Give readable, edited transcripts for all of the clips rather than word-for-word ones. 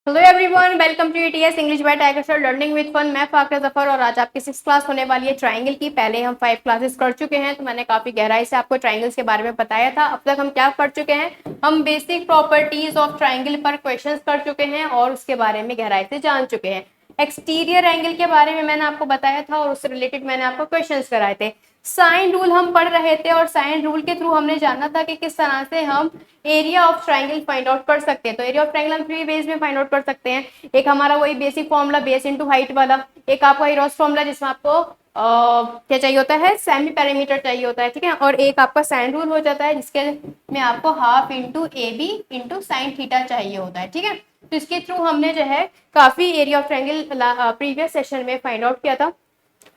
Hello everyone, welcome to ETS English by Tiger sir learning with fun. मैं फाकरा जफर और आज आपकी 6th क्लास होने वाली है ट्रायंगल की। पहले हम 5 क्लासेस कर चुके हैं, तो मैंने काफी गहराई से आपको ट्रायंगल्स के बारे में बताया था। अब तक हम क्या कर चुके हैं, हम बेसिक प्रॉपर्टीज ऑफ ट्रायंगल पर क्वेश्चंस कर चुके हैं और उसके बारे में गहराई से जान चुके हैं। एक्सटीरियर एंगल के बारे में मैंने आपको बताया था और उससे रिलेटेड मैंने आपको क्वेश्चंस कराए थे। साइन रूल हम पढ़ रहे थे और साइन रूल के थ्रू हमने जाना था कि किस तरह से हम area of triangle find out कर सकते हैं। तो एरिया ऑफ ट्रायंगल हम 3 वेज में फाइंड आउट कर सकते हैं। एक हमारा वही basic formula base into height वाला, एक आपका हीरोस फॉर्मूला जिसमें आपको क्या चाहिए होता है, सेमी पैरामीटर चाहिए होता है, ठीक है। और एक आपका साइन रूल हो जाता है जिसके में आपको half into A B into sine theta चाहिए होता है, ठीक है। तो इसके थ्रू हमने जो है काफी area of triangle previous session में फाइंड आउट किया था।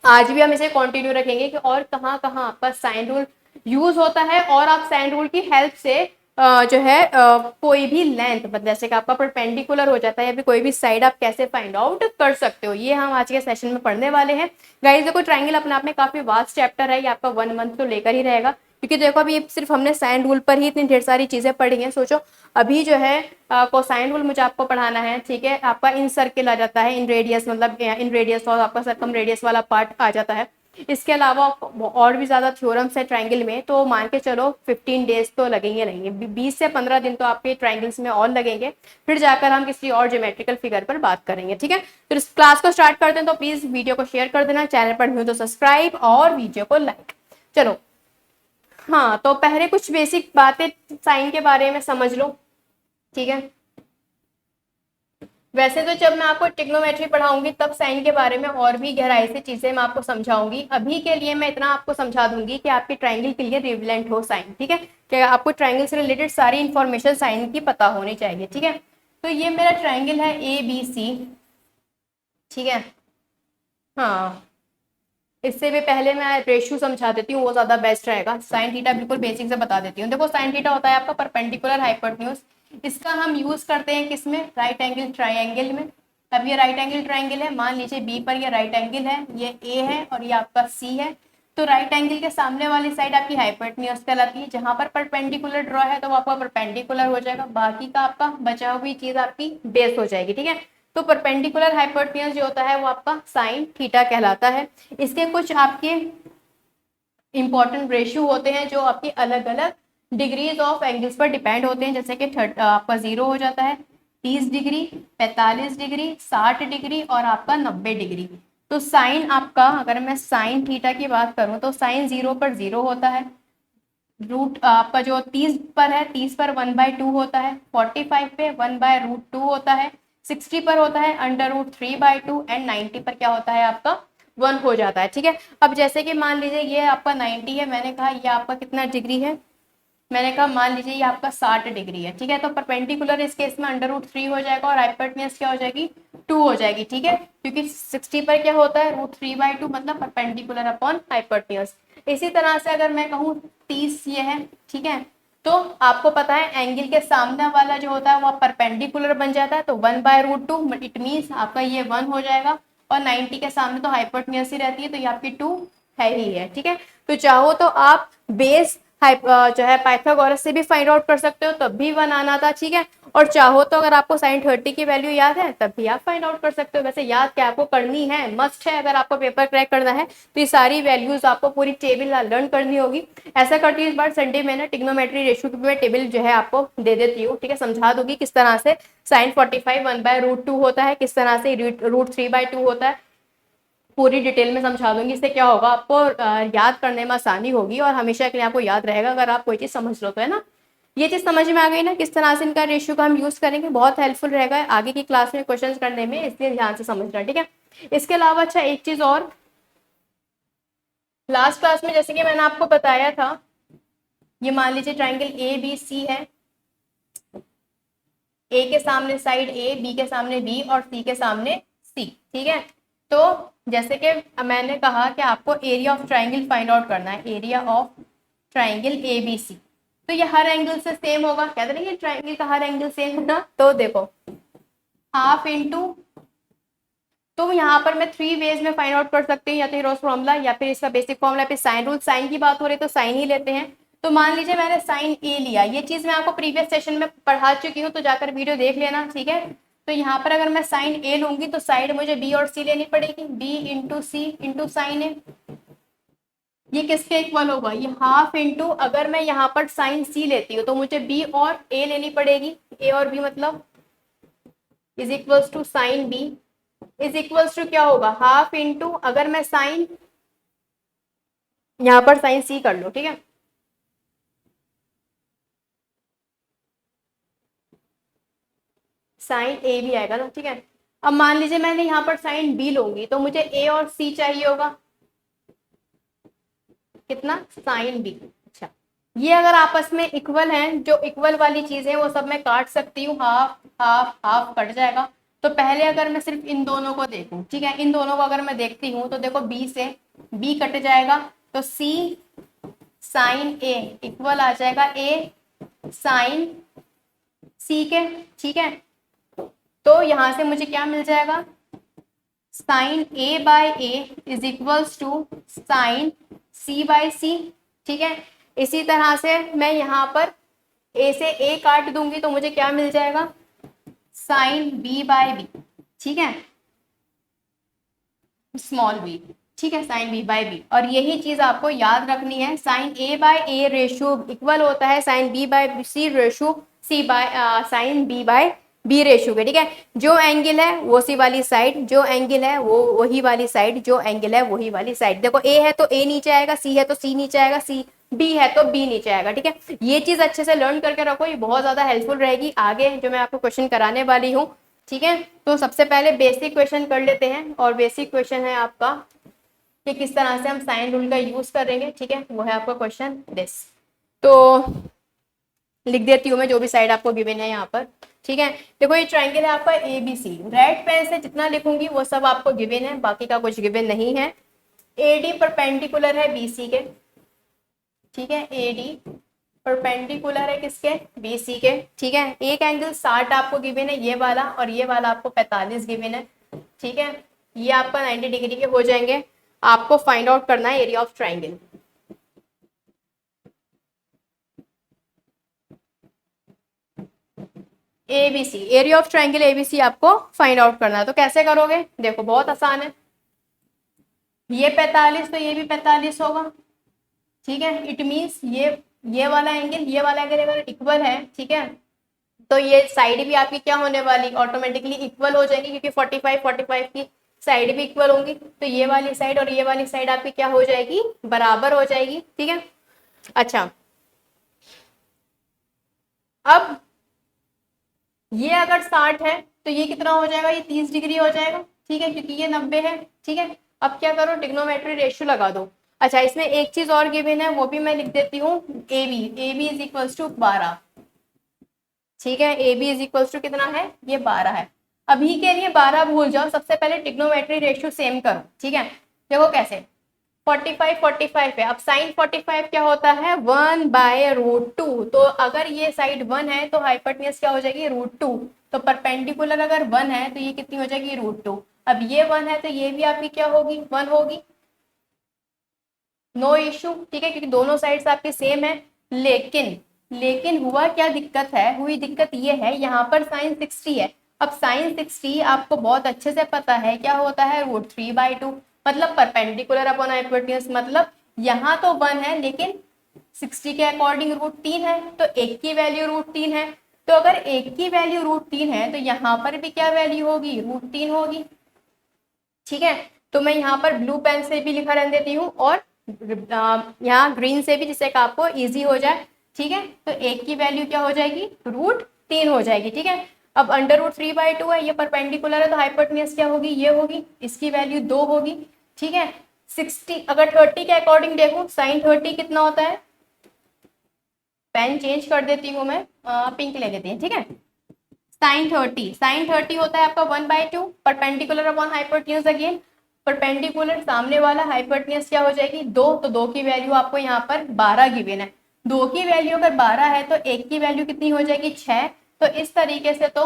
आज भी हम इसे कंटिन्यू रखेंगे कि और कहाँ कहाँ आपका साइन रूल यूज होता है और आप साइन रूल की हेल्प से जो है कोई भी लेंथ, मतलब जैसे कि आपका परपेंडिकुलर हो जाता है या फिर कोई भी साइड आप कैसे फाइंड आउट कर सकते हो, ये हम आज के सेशन में पढ़ने वाले हैं। गाइस देखो, ट्रायंगल अपने आप में काफी वास्ट चैप्टर है, ये आपका 1 मंथ तो लेकर ही रहेगा, क्योंकि देखो अभी सिर्फ हमने साइन रूल पर ही इतनी ढेर सारी चीजें पढ़ी हैं। सोचो अभी जो है कोसाइन रूल मुझे आपको पढ़ाना है, ठीक है। आपका इन सर्किल आ जाता है, इन रेडियस मतलब इन रेडियस और आपका सर्कम रेडियस वाला पार्ट आ जाता है। इसके अलावा और भी ज्यादा थ्योरम्स है ट्रायंगल में, तो मान के चलो 15 डेज तो लगेंगे 20 से 15 दिन तो आपके ट्रायंगल्स में और लगेंगे। फिर जाकर हम किसी और ज्योमेट्रिकल फिगर पर बात करेंगे, ठीक है। तो इस क्लास को स्टार्ट करते हैं, तो प्लीज वीडियो को शेयर कर देना, चैनल पर न्यू तो सब्सक्राइब और वीडियो को लाइक। चलो हाँ, तो पहले कुछ बेसिक बातें साइन के बारे में समझ लो, ठीक है। वैसे तो जब मैं आपको ट्रिग्नोमेट्री पढ़ाऊंगी तब साइन के बारे में और भी गहराई से चीजें मैं आपको समझाऊंगी। अभी के लिए मैं इतना आपको समझा दूंगी कि आपके ट्रायंगल के लिए रिलेवेंट हो साइन, ठीक है। कि आपको ट्रायंगल से रिलेटेड सारी इंफॉर्मेशन साइन की पता होनी चाहिए, ठीक है। तो ये मेरा ट्रायंगल है ए बी सी, ठीक है। हाँ, इससे भी पहले मैं रेशियो समझा देती हूँ, वो ज्यादा बेस्ट रहेगा। साइन थीटा बिल्कुल बेसिक से बता देती हूँ। देखो साइन थीटा होता है आपका परपेंडिकुलर हाइपोटेन्यूज। इसका हम यूज करते हैं किसमें, राइट एंगल ट्रायंगल में। अब ये राइट एंगल ट्रायंगल है, मान लीजिए बी पर ये राइट एंगल है, ये ए है और ये आपका सी है। तो राइट एंगल के सामने वाली साइड आपकी हाइपोटेन्यूज कहलाती है। जहां पर परपेंडिकुलर ड्रॉ है तो वो आपका परपेंडिकुलर हो जाएगा, बाकी का आपका बचा हुई चीज आपकी बेस हो जाएगी, ठीक है। तो परपेंडिकुलर हाइपोटेन्यूज जो होता है वो आपका साइन थीटा कहलाता है। इसके कुछ आपके इंपॉर्टेंट रेशियो होते हैं जो आपकी अलग अलग डिग्रीज ऑफ एंगल्स पर डिपेंड होते हैं, जैसे कि आपका 0 हो जाता है, 30 डिग्री, 45 डिग्री, 60 डिग्री और आपका 90 डिग्री। तो साइन आपका, अगर मैं साइन थीटा की बात करूं तो साइन 0 पर 0 होता है, रूट आपका जो 30 पर है 30 पर 1/2 होता है, 45 पे 1/√2 होता है, 60 पर होता है √3/2 एंड 90 पर क्या होता है आपका 1 हो जाता है, ठीक है। अब जैसे कि मान लीजिए ये आपका 90 है, मैंने कहा ये आपका कितना डिग्री है, मैंने कहा मान लीजिए ये आपका 60 डिग्री है, ठीक है। तो परपेंडिकुलर इस केस में √3 हो जाएगा और हाइपोटेन्यूज क्या हो जाएगी 2 हो जाएगी, ठीक है। क्योंकि 60 पर क्या होता है √3/2 मतलब परपेंडिकुलर अपॉन हाइपोटेन्यूज। इसी तरह से अगर मैं कहूँ 30 ये है, ठीक है। तो आपको पता है एंगल के सामने वाला जो होता है वो परपेंडिकुलर बन जाता है, तो 1/√2 इट मीन्स आपका ये 1 हो जाएगा। और 90 के सामने तो हाइपोटेन्यूज ही रहती है, तो ये आपकी 2 है ही है, ठीक है। तो चाहो तो आप बेस जो है पाइथागोरस से भी फाइंड आउट कर सकते हो, तब भी 1 आना था, ठीक है। और चाहो तो अगर आपको साइन 30 की वैल्यू याद है तब भी आप फाइंड आउट कर सकते हो। वैसे याद क्या आपको करनी है, मस्ट है, अगर आपको पेपर क्रैक करना है तो ये सारी वैल्यूज आपको पूरी टेबल लर्न करनी होगी। ऐसा करती हूँ इस बार संडे में ना ट्रिग्नोमेट्री रेशियो की मैं टेबल जो है आपको दे देती हूँ, ठीक है। समझा दूंगी किस तरह से साइन 45 1/√2 होता है, किस तरह से √3/2 होता है, पूरी डिटेल में समझा दूंगी। इससे क्या होगा आपको याद करने में आसानी होगी और हमेशा के लिए आपको याद रहेगा अगर आप कोई चीज समझ लो तो, है ना। ये चीज समझ में आ गई ना, किस तरह से इनका रेशियो का हम यूज करेंगे, बहुत हेल्पफुल रहेगा आगे की क्लास में क्वेश्चंस करने में, इसलिए ध्यान से समझना, ठीक है। इसके अलावा अच्छा एक चीज और, लास्ट क्लास में जैसे कि मैंने आपको बताया था, ये मान लीजिए ट्राइंगल ए बी सी है, ए के सामने साइड ए, बी के सामने बी और सी के सामने सी, ठीक है। तो जैसे कि मैंने कहा कि आपको area of triangle find out करना है, area of triangle A B C. तो ये हर एंगल से सेम होगा, कहते हैं ये ट्राइंगल का हर एंगल सेम है ना। तो देखो हाफ इंटू, तो यहाँ पर मैं 3 वेज में फाइंड आउट कर सकती हूँ, या तो हीरोस फॉर्मूला या फिर इसका बेसिक फॉर्मूला, फिर साइन रूल। साइन की बात हो रही है तो साइन ही लेते हैं। तो मान लीजिए मैंने साइन ए लिया, ये चीज मैं आपको प्रीवियस सेशन में पढ़ा चुकी हूँ, तो जाकर वीडियो देख लेना, ठीक है। तो यहाँ पर अगर मैं साइन ए लूंगी तो साइड मुझे बी और सी लेनी पड़ेगी, बी इंटू सी इंटू साइन ए। ये किसके इक्वल होगा, ये हाफ इंटू, अगर मैं यहाँ पर साइन सी लेती हूँ तो मुझे बी और ए लेनी पड़ेगी, ए और बी मतलब is equals to sine B is equals to क्या होगा, हाफ इंटू, अगर मैं साइन, यहाँ पर साइन सी कर लो, ठीक है, साइन ए भी आएगा ना, ठीक है। अब मान लीजिए मैंने यहाँ पर साइन बी लूंगी तो मुझे ए और सी चाहिए होगा, कितना, साइन बी। अच्छा, ये अगर आपस में इक्वल हैं, जो इक्वल वाली चीजें वो सब मैं काट सकती हूँ, हाफ हाफ हाफ कट जाएगा। तो पहले अगर मैं सिर्फ इन दोनों को देखूं, ठीक है, इन दोनों को अगर मैं देखती हूँ तो देखो बी से बी कट जाएगा, तो सी साइन ए इक्वल आ जाएगा ए साइन सी के, ठीक है। तो यहां से मुझे क्या मिल जाएगा, sine A by A is equals to sine C by C, ठीक है। इसी तरह से मैं यहाँ पर ए से ए काट दूंगी तो मुझे क्या मिल जाएगा, साइन बी बाय बी, ठीक है, स्मॉल बी, ठीक है, साइन बी बाय बी। और यही चीज आपको याद रखनी है, sine A by A ratio equal होता है sine B by C ratio C by sine B by B ratio के, ठीक है। जो एंगल है वो सी वाली साइड, जो एंगल है वो वही वाली साइड, जो एंगल है वही वाली साइड। देखो ए है तो ए नीचे आएगा, सी है तो सी नीचे आएगा, सी बी है तो बी नीचे आएगा, ठीक है। ये चीज अच्छे से लर्न करके रखो, ये बहुत ज्यादा हेल्पफुल रहेगी आगे जो मैं आपको क्वेश्चन कराने वाली हूँ, ठीक है। तो सबसे पहले बेसिक क्वेश्चन कर लेते हैं, और बेसिक क्वेश्चन है आपका कि किस तरह से हम साइन रूल का यूज करेंगे, ठीक है, वो है आपका क्वेश्चन दिस। तो लिख देती हूँ मैं जो भी साइड आपको गिवन है यहाँ पर, ठीक है। देखो ये ट्राइंगल है आपका A B C, red pen से जितना लिखूंगी वो सब आपको गिवन है, बाकी का कुछ गिवन नहीं है। ए डी परपेंडिकुलर है बी सी के, ठीक है, ए डी परपेंडिकुलर है किसके, बी सी के, ठीक है। एक एंगल 60 आपको गिवन है ये वाला, और ये वाला आपको 45 गिवन है, ठीक है। ये आपका 90 डिग्री के हो जाएंगे। आपको फाइंड आउट करना है area of triangle. ABC, area of triangle ABC आपको फाइंड आउट करना है। तो कैसे करोगे, देखो बहुत आसान है, ये 45 तो ये भी 45 होगा, ठीक है। इट मीन्स ये वाला एंगल ये वाला एंगल अगर इक्वल है, ठीक है, तो ये साइड भी आपकी क्या होने वाली, ऑटोमेटिकली इक्वल हो जाएगी, क्योंकि 45 की साइड भी इक्वल होंगी। तो ये वाली साइड और ये वाली साइड आपकी क्या हो जाएगी, बराबर हो जाएगी, ठीक है। अच्छा, अब ये अगर 60 है तो ये कितना हो जाएगा, ये 30 डिग्री हो जाएगा, ठीक है, क्योंकि ये 90 है, ठीक है। अब क्या करो, ट्रिग्नोमेट्री रेशियो लगा दो। अच्छा, इसमें एक चीज और गिवन है, वो भी मैं लिख देती हूँ, A B is equals to 12, ठीक है। A B is equals to कितना है, ये 12 है। अभी के लिए 12 भूल जाओ, सबसे पहले ट्रिग्नोमेट्री रेशियो सेम करो, ठीक है। देखो कैसे, 45 है, अब साइन 45 क्या होता है, 1/√2। तो अगर ये साइड 1 है तो हाइपोटेन्यूज क्या हो जाएगी, √2। तो परपेंडिकुलर अगर 1 है तो ये कितनी हो जाएगी, √2। अब ये 1 है तो ये भी आपकी क्या होगी, 1 होगी, नो इश्यू, ठीक है, क्योंकि दोनों साइड्स आपके सेम है। लेकिन हुआ क्या दिक्कत है, हुई दिक्कत ये है, यहाँ पर साइन 60 है। अब साइन 60 आपको बहुत अच्छे से पता है क्या होता है, √3/2, मतलब परपेंडिकुलर अपॉन हाइपोटेन्यूज, मतलब यहाँ तो 1 है लेकिन 60 के अकॉर्डिंग √3 है, तो एक की वैल्यू √3 है। तो अगर एक की वैल्यू √3 है तो यहाँ पर भी क्या वैल्यू होगी, √3 होगी, ठीक है। तो मैं यहाँ पर ब्लू पेन से भी लिखा रहने देती हूँ, और यहाँ ग्रीन से भी, जिससे आपको इजी हो जाए, ठीक है। तो एक की वैल्यू क्या हो जाएगी, √3 हो जाएगी, ठीक है। अब √3/2 है, ये परपेंडिकुलर है, तो हाइपोटेन्यूज क्या होगी, ये होगी, इसकी वैल्यू 2 होगी, ठीक है। 60 अगर 30 के अकॉर्डिंग देखूं, साइन 30 कितना होता है, पेन चेंज कर देती हूँ मैं, पिंक ले लेते हैं, ठीक है। साइन 30 होता है आपका 1/2, perpendicular upon hypotenuse, again perpendicular सामने वाला, हाइपोटेन्यूज क्या हो जाएगी, 2। तो 2 की वैल्यू आपको यहाँ पर 12 गिवन है। 2 की वैल्यू अगर 12 है तो एक की वैल्यू कितनी हो जाएगी, 6। तो इस तरीके से तो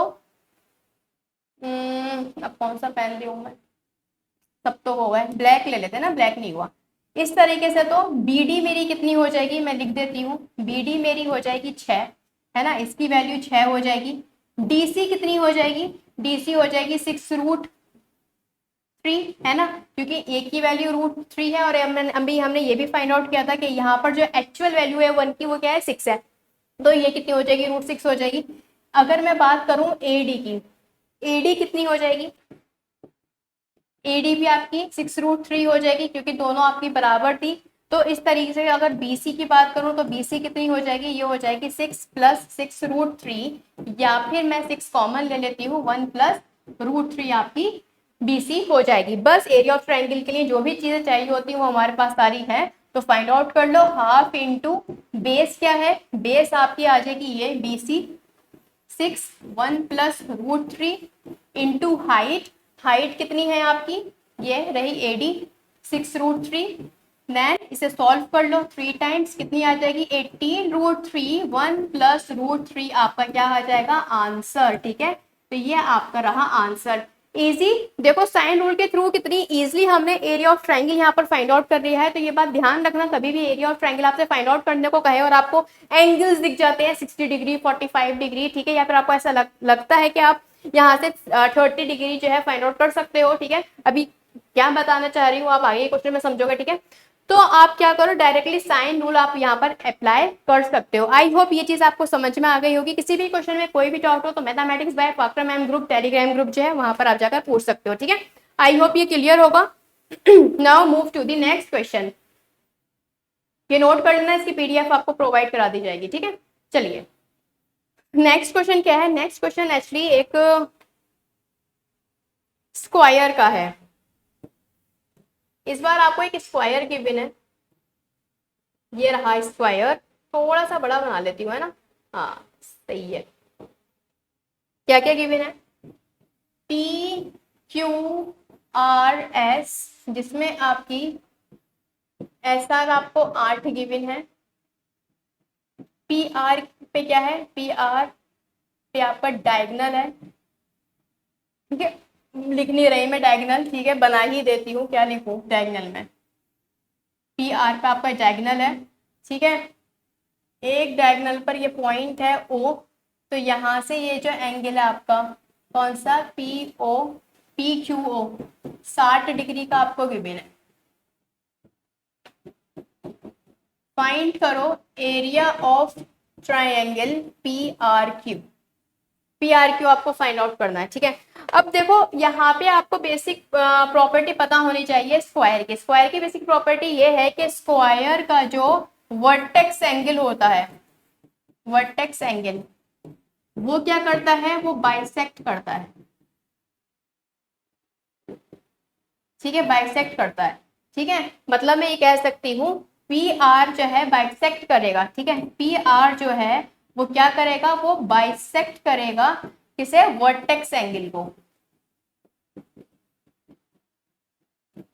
अब कौन सा पेन दूं मैं, सब तो हुआ है, ब्लैक ले लेते हैं ना, ब्लैक नहीं हुआ। इस तरीके से तो BD मेरी कितनी हो जाएगी, मैं लिख देती हूँ, BD मेरी हो जाएगी 6, है ना, इसकी वैल्यू 6 हो जाएगी। DC कितनी हो जाएगी, DC हो जाएगी 6√3, है ना, क्योंकि ए की वैल्यू √3 है, और अभी हमने ये भी फाइंड आउट किया था कि यहाँ पर जो एक्चुअल वैल्यू है 1 की वो क्या है 6 है, तो ये कितनी हो जाएगी √6 हो जाएगी। अगर मैं बात करूं AD की, AD कितनी हो जाएगी, AD भी आपकी 6√3 हो जाएगी, क्योंकि दोनों आपकी बराबर थी। तो इस तरीके से अगर BC की बात करूं तो BC कितनी हो जाएगी, ये हो जाएगी 6 + 6√3, या फिर मैं 6 कॉमन ले लेती हूँ, 1 + √3 आपकी BC हो जाएगी। बस एरिया ऑफ ट्रायंगल के लिए जो भी चीजें चाहिए होती है वो हमारे पास सारी है, तो फाइंड आउट कर लो। हाफ इंटू बेस क्या है, बेस आपकी आ जाएगी ये BC 6, 1 + √3 इंटू हाइट, हाइट कितनी है आपकी, ये रही AD 6√3, देन इसे सॉल्व कर लो 3 टाइम्स, कितनी आ जाएगी 18√3, 1 + √3 आपका क्या आ जाएगा आंसर, ठीक है। तो ये आपका रहा आंसर। इजी, देखो साइन रूल के थ्रू कितनी इजीली हमने एरिया ऑफ ट्रायंगल यहाँ पर फाइंड आउट कर लिया है। तो ये बात ध्यान रखना, कभी भी एरिया ऑफ ट्रायंगल आपसे फाइंड आउट करने को कहे और आपको एंगल्स दिख जाते हैं 60 डिग्री 45 डिग्री, ठीक है, या फिर आपको ऐसा लगता है कि आप यहाँ से 30 डिग्री जो है फाइंड आउट कर सकते हो, ठीक है। अभी क्या बताना चाह रही हूँ आप आगे क्वेश्चन में समझोगे, ठीक है। तो आप क्या करो, डायरेक्टली साइन रूल आप यहाँ पर अप्लाई कर सकते हो। आई होप ये चीज आपको समझ में आ गई होगी। किसी भी क्वेश्चन में कोई भी डाउट हो तो mathematics by factor ma'am group Telegram group जो है वहां पर आप जाकर पूछ सकते हो, ठीक है। आई होप ये क्लियर होगा। Now move to the next question. ये नोट कर लेना, इसकी PDF आपको प्रोवाइड करा दी जाएगी, ठीक है। चलिए नेक्स्ट क्वेश्चन क्या है, नेक्स्ट क्वेश्चन एक्चुअली एक स्क्वायर का है। इस बार आपको एक स्क्वायर गिवन है, ये रहा स्क्वायर, थोड़ा सा बड़ा बना लेती हूँ, है ना, हाँ सही है। क्या क्या गिवन है, PQRS, जिसमें आपकी SR आपको 8 गिवन है, PR पे क्या है, PR पे आपका डायगनल है, ठीक है, लिख नहीं रही मैं डायगनल, ठीक है, बना ही देती हूँ, क्या लिखूं डायगनल में, PR पे आपका डायगनल है, ठीक है। एक डायगनल पर ये पॉइंट है O, तो यहाँ से ये जो एंगल है आपका कौन सा PQO 60 डिग्री का आपको गिवन है। फाइंड करो area of triangle PRQ, PRQ आपको फाइंड आउट करना है, ठीक है। अब देखो यहाँ पे आपको बेसिक प्रॉपर्टी पता होनी चाहिए स्क्वायर की। स्क्वायर की बेसिक प्रॉपर्टी ये है कि स्क्वायर का जो वर्टेक्स एंगल होता है, वर्टेक्स एंगल वो क्या करता है, वो बाइसेक्ट करता है, ठीक है, बाइसेक्ट करता है, ठीक है। मतलब मैं ये कह सकती हूँ PR जो है बाइसेक्ट करेगा, ठीक है, PR जो है वो क्या करेगा, वो बाइसेक्ट करेगा किसे, वर्टेक्स एंगल को।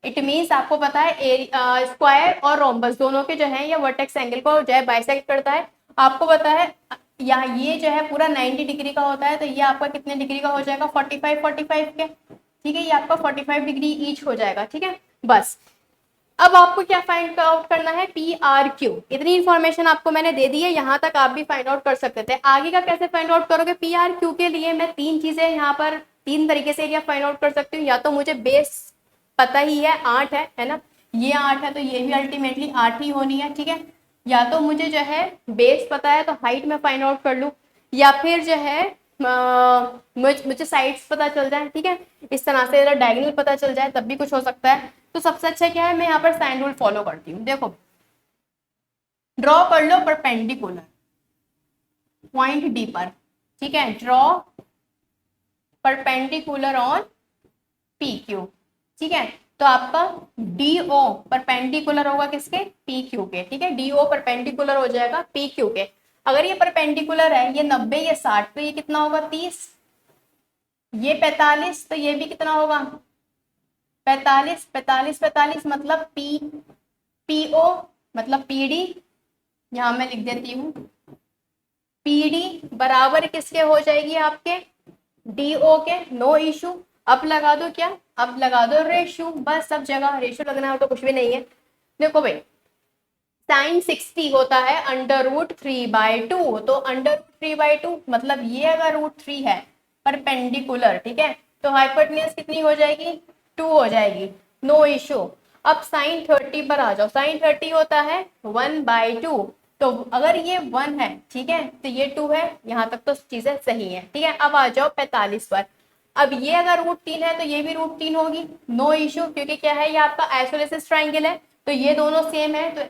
इट मीन्स आपको पता है स्क्वायर और रोम्बस दोनों के जो है ये वर्टेक्स एंगल को जो है बाइसेक्ट करता है। आपको पता है यहाँ ये जो है पूरा 90 डिग्री का होता है, तो ये आपका कितने डिग्री का हो जाएगा 45 के, ठीक है, ये आपका 45 डिग्री ईच हो जाएगा, ठीक है। बस अब आपको क्या फाइंड आउट करना है, PRQ। इतनी इंफॉर्मेशन आपको मैंने दे दी है, यहाँ तक आप भी फाइंड आउट कर सकते थे। आगे का कैसे फाइंड आउट करोगे, PRQ के लिए मैं 3 चीजें यहाँ पर 3 तरीके से एरिया फाइंड आउट कर सकती हूँ। या तो मुझे बेस पता ही है 8 है ना, ये 8 है तो ये भी अल्टीमेटली 8 ही होनी है, ठीक है। या तो मुझे जो है बेस पता है तो हाइट में फाइंड आउट कर लूँ, या फिर जो है मुझे साइड्स पता चल जाए, ठीक है, इस तरह से अगर डायगोनल पता चल जाए तब भी कुछ हो सकता है। तो सबसे अच्छा क्या है, मैं यहाँ पर साइन रूल फॉलो करती हूँ। देखो ड्रॉ कर लो परपेंडिकुलर पॉइंट डी पर, ठीक है, ड्रॉ परपेंडिकुलर ऑन PQ, ठीक है। तो आपका DO परपेंडिकुलर होगा किसके, PQ के, ठीक है, DO परपेंडिकुलर हो जाएगा PQ के। अगर ये परपेंडिकुलर है, ये 90 ये 60, तो ये कितना होगा 30, ये 45, तो ये भी कितना होगा 45, 45 45 मतलब PO मतलब PD, यहां मैं लिख देती हूँ PD बराबर किसके हो जाएगी आपके DO के, नो इशू। अब लगा दो क्या, अब लगा दो रेशो, बस सब जगह रेशो लगना हो तो कुछ भी नहीं है। देखो भाई साइन 60 होता है √3/2, तो √3/2 मतलब ये अगर √3 है परपेंडिकुलर, ठीक है। तो हाइपोटेन्यूज कितनी हो जाएगी, 2 हो जाएगी, नो इशू। अब साइन 30 पर आ जाओ, साइन 30 होता है 1/2, तो अगर ये 1 है, ठीक है, तो ये 2 है, यहाँ तक तो चीजें सही है, ठीक है। अब आ जाओ 45 पर, अब ये अगर √3 है तो ये भी √3 होगी, नो इशू, क्योंकि क्या है, ये आपका आइसोसेलेस ट्राइंगल है, तो ये दोनों सेम है, तो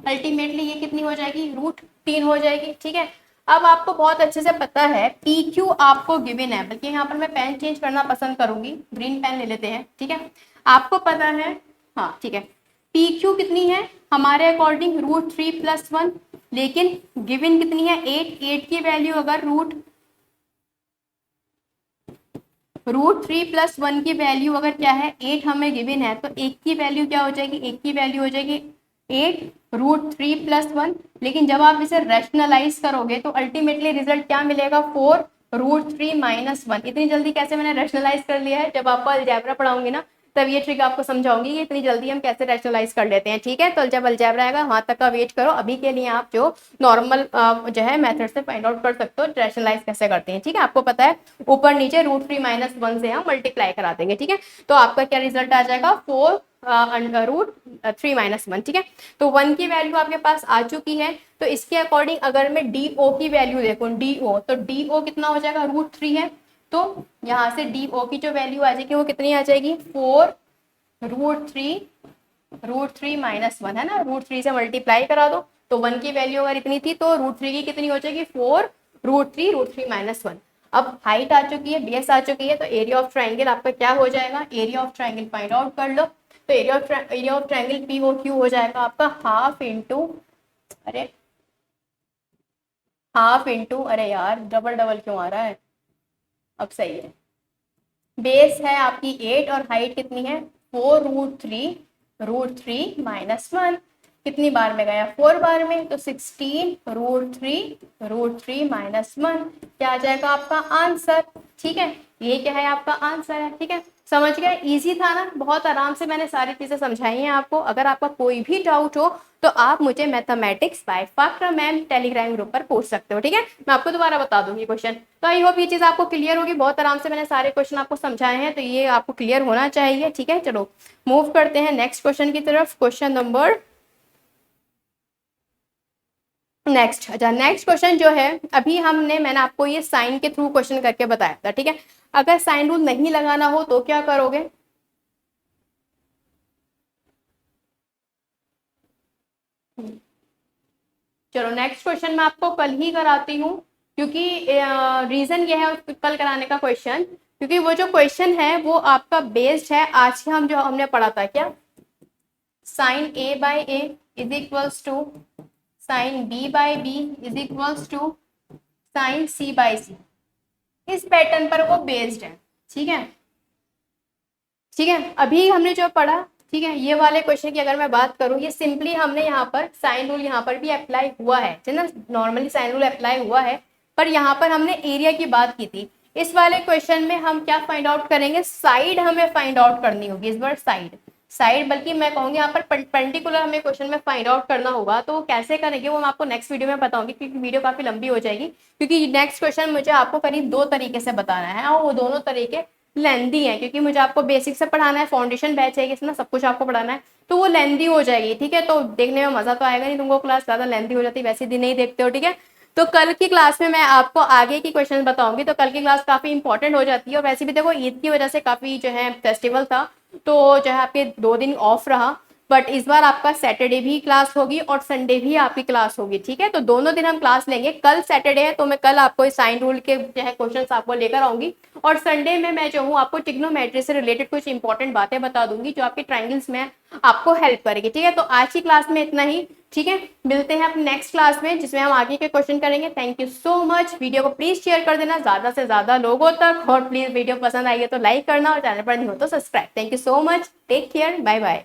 अल्टीमेटली ये कितनी हो जाएगी, √3 हो जाएगी, ठीक है। अब आपको बहुत अच्छे से पता है पी क्यू आपको गिवन है, बल्कि यहाँ पर मैं पेन चेंज करना पसंद करूंगी, ग्रीन पेन ले लेते हैं, ठीक है। आपको पता है, हाँ ठीक है, पी क्यू कितनी है हमारे अकॉर्डिंग, √3 + 1, लेकिन गिवन कितनी है 8 की वैल्यू अगर √3 + 1 की वैल्यू अगर क्या है 8 हमें गिवन है, तो 1 की वैल्यू क्या हो जाएगी, 1 की वैल्यू हो जाएगी 8 √3 + 1, लेकिन जब आप इसे रैशनलाइज करोगे तो अल्टीमेटली रिजल्ट क्या मिलेगा, 4 √3 - 1। इतनी जल्दी कैसे मैंने रैशनलाइज कर लिया है, जब आपको अलजेब्रा पढ़ाऊंगी ना तब ये ट्रिक आपको समझाऊंगी कि इतनी जल्दी हम कैसे रैशनलाइज कर लेते हैं, ठीक है। तो जब अलजेब्रा आएगा वहां तक का वेट करो, अभी के लिए आप जो नॉर्मल जो है मेथड से फाइंड आउट कर सकते हो रैशनलाइज कैसे करते हैं, ठीक है। आपको पता है ऊपर नीचे √3 - 1 से हम मल्टीप्लाई करा देंगे, ठीक है। तो आपका क्या रिजल्ट आ जाएगा, 4 √3 - 1, ठीक है। तो 1 की वैल्यू आपके पास आ चुकी है, तो इसके अकॉर्डिंग अगर मैं DO की वैल्यू देखूं, DO तो DO कितना हो जाएगा, √3 है, तो यहाँ से DO की जो वैल्यू आ जाएगी वो कितनी आ जाएगी, 4 √3 - 1 है ना, √3 से मल्टीप्लाई करा दो, तो 1 की वैल्यू अगर इतनी थी तो √3 की कितनी हो जाएगी, 4 √3 - 1। अब हाइट आ चुकी है, बेस आ चुकी है, तो एरिया ऑफ ट्राइंगल आपका क्या हो जाएगा, area of triangle find out कर लो। तो एरिया ऑफ ट्राइंगल POQ हो जाएगा आपका हाफ इंटू, अरे यार डबल डबल क्यों आ रहा है, अब सही है। बेस है आपकी 8 और हाइट कितनी है, 4 √3 - 1, कितनी बार में गया, 4 बार में, तो 16 √3 - 1 क्या आ जाएगा आपका आंसर, ठीक है। ये क्या है, आपका आंसर है, ठीक है। समझ गए, इजी था ना, बहुत आराम से मैंने सारी चीजें समझाई हैं आपको। अगर आपका कोई भी डाउट हो तो आप मुझे mathematics by Fakhra ma'am Telegram group पर पूछ सकते हो, ठीक है। मैं आपको दोबारा बता दूंगी क्वेश्चन। तो आई होप ये चीज आपको क्लियर होगी, बहुत आराम से मैंने सारे क्वेश्चन आपको समझाए हैं, तो ये आपको क्लियर होना चाहिए, ठीक है। चलो मूव करते हैं नेक्स्ट क्वेश्चन की तरफ, क्वेश्चन नंबर नेक्स्ट। अच्छा, नेक्स्ट क्वेश्चन जो है, अभी मैंने आपको ये साइन के थ्रू क्वेश्चन करके बताया था, ठीक है। अगर साइन रूल नहीं लगाना हो तो क्या करोगे, चलो नेक्स्ट क्वेश्चन मैं आपको कल ही कराती हूँ, क्योंकि रीजन ये है कल कराने का क्वेश्चन, क्योंकि वो जो क्वेश्चन है वो आपका बेस्ड है आज के हम जो हमने पढ़ा था, क्या sine A/A is equals to sine B/B is equals to sine C/C, इस पैटर्न पर वो बेस्ड है, ठीक है। ठीक है, अभी हमने जो पढ़ा, ठीक है, ये वाले क्वेश्चन की अगर मैं बात करूं, ये सिंपली हमने यहाँ पर साइन रूल यहाँ पर भी अप्लाई हुआ है, ना, नॉर्मली साइन रूल अप्लाई हुआ है, पर यहाँ पर हमने एरिया की बात की थी। इस वाले क्वेश्चन में हम क्या फाइंड आउट करेंगे, साइड हमें फाइंड आउट करनी होगी, इस बार साइड बल्कि मैं कहूंगी यहाँ पर परपेंडिकुलर हमें क्वेश्चन में फाइंड आउट करना होगा। तो वो कैसे करेंगे वो मैं आपको नेक्स्ट वीडियो में बताऊंगी, क्योंकि वीडियो काफी लंबी हो जाएगी, क्योंकि नेक्स्ट क्वेश्चन मुझे आपको करीब 2 तरीके से बताना है, और वो दोनों तरीके लेंदी है, क्योंकि मुझे आपको बेसिक से पढ़ाना है, फाउंडेशन बैच है इसमें सब कुछ आपको पढ़ाना है, तो वो लेंदी हो जाएगी, ठीक है। तो देखने में मजा तो आएगा नहीं तुमको, क्लास ज्यादा लेंदी हो जाती है, वैसे दिन नहीं देखते हो, ठीक है। तो कल की क्लास में मैं आपको आगे की क्वेश्चन बताऊंगी, तो कल की क्लास काफी इंपॉर्टेंट हो जाती है, और वैसे भी देखो ईद की वजह से काफी जो है फेस्टिवल था, तो जो है आपके 2 दिन ऑफ रहा, बट इस बार आपका सैटरडे भी क्लास होगी और संडे भी आपकी क्लास होगी, ठीक है। तो दोनों दिन हम क्लास लेंगे, कल सैटरडे है तो मैं कल आपको साइन रूल के जो है क्वेश्चंस आपको लेकर आऊंगी, और संडे में मैं जो हूँ आपको ट्रिग्नोमेट्री से रिलेटेड कुछ इंपॉर्टेंट बातें बता दूंगी जो आपके ट्राइंगल्स में आपको हेल्प करेगी, ठीक है। तो आज की क्लास में इतना ही, ठीक है। मिलते हैं अपनी नेक्स्ट क्लास में जिसमें हम आगे के क्वेश्चन करेंगे। Thank you so much, video को प्लीज शेयर कर देना ज्यादा से ज्यादा लोगों तक, और प्लीज वीडियो पसंद आई है तो लाइक करना, और चैनल पर नहीं हो तो subscribe. Thank you so much, take care, bye bye.